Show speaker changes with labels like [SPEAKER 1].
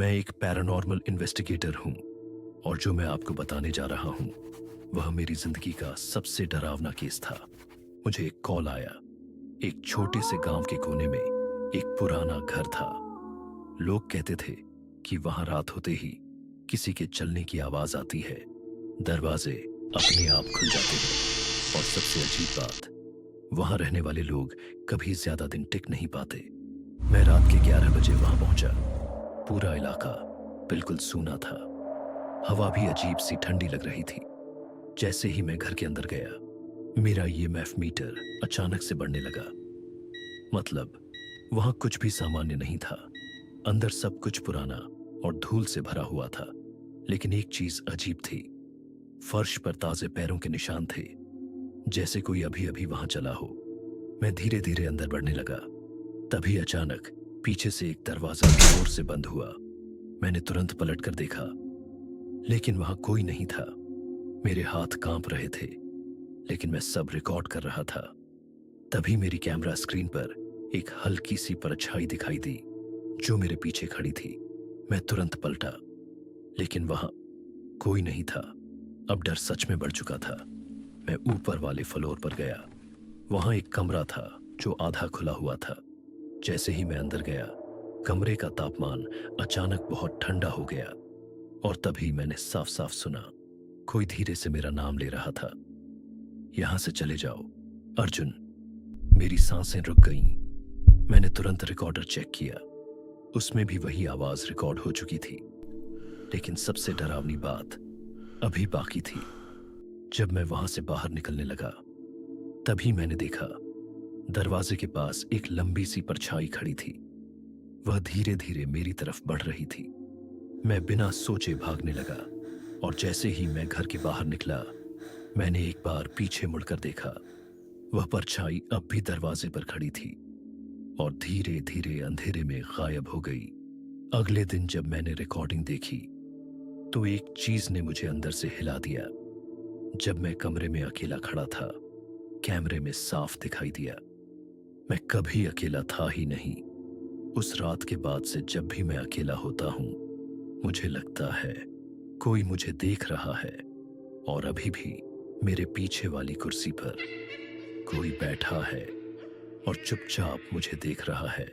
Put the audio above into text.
[SPEAKER 1] मैं एक paranormal investigator हूँ और जो मैं आपको बताने जा रहा हूँ वह मेरी जिंदगी का सबसे डरावना केस था। मुझे एक कॉल आया। एक छोटे से गांव के कोने में एक पुराना घर था। लोग कहते थे कि वहां रात होते ही किसी के चलने की आवाज आती है, दरवाजे अपने आप खुल जाते हैं और सबसे अजीब बात, वहां रहने वाले लोग कभी ज्यादा दिन टिक नहीं पाते। मैं रात के 11 बजे वहां पहुंचा। पूरा इलाका बिल्कुल सूना था। हवा भी अजीब सी ठंडी लग रही थी। जैसे ही मैं घर के अंदर गया, मेरा ईएमएफ मीटर अचानक से बढ़ने लगा। मतलब वहां कुछ भी सामान्य नहीं था। अंदर सब कुछ पुराना और धूल से भरा हुआ था। लेकिन एक चीज अजीब थी। फर्श पर ताजे पैरों के निशान थे, जैसे कोई अभी अभी वहां चला हो। मैं धीरे धीरे अंदर बढ़ने लगा। तभी अचानक पीछे से एक दरवाजा जोर से बंद हुआ। मैंने तुरंत पलटकर देखा, लेकिन वहां कोई नहीं था। मेरे हाथ कांप रहे थे, लेकिन मैं सब रिकॉर्ड कर रहा था। तभी मेरी कैमरा स्क्रीन पर एक हल्की सी परछाई दिखाई दी, जो मेरे पीछे खड़ी थी। मैं तुरंत पलटा, लेकिन वहां कोई नहीं था। अब डर सच में बढ़ चुका था। मैं ऊपर वाले फ्लोर पर गया। वहां एक कमरा था जो आधा खुला हुआ था। जैसे ही मैं अंदर गया, कमरे का तापमान अचानक बहुत ठंडा हो गया और तभी मैंने साफ साफ सुना, कोई धीरे से मेरा नाम ले रहा था। यहां से चले जाओ, अर्जुन। मेरी सांसें रुक गईं। मैंने तुरंत रिकॉर्डर चेक किया। उसमें भी वही आवाज रिकॉर्ड हो चुकी थी। लेकिन सबसे डरावनी बात अभी बाकी थी। जब मैं वहां से बाहर निकलने लगा, तभी मैंने देखा दरवाजे के पास एक लंबी सी परछाई खड़ी थी। वह धीरे धीरे मेरी तरफ बढ़ रही थी। मैं बिना सोचे भागने लगा और जैसे ही मैं घर के बाहर निकला, मैंने एक बार पीछे मुड़कर देखा। वह परछाई अब भी दरवाजे पर खड़ी थी और धीरे धीरे अंधेरे में गायब हो गई। अगले दिन जब मैंने रिकॉर्डिंग देखी, तो एक चीज ने मुझे अंदर से हिला दिया। जब मैं कमरे में अकेला खड़ा था, कैमरे में साफ दिखाई दिया मैं कभी अकेला था ही नहीं। उस रात के बाद से जब भी मैं अकेला होता हूं, मुझे लगता है कोई मुझे देख रहा है और अभी भी मेरे पीछे वाली कुर्सी पर कोई बैठा है और चुपचाप मुझे देख रहा है।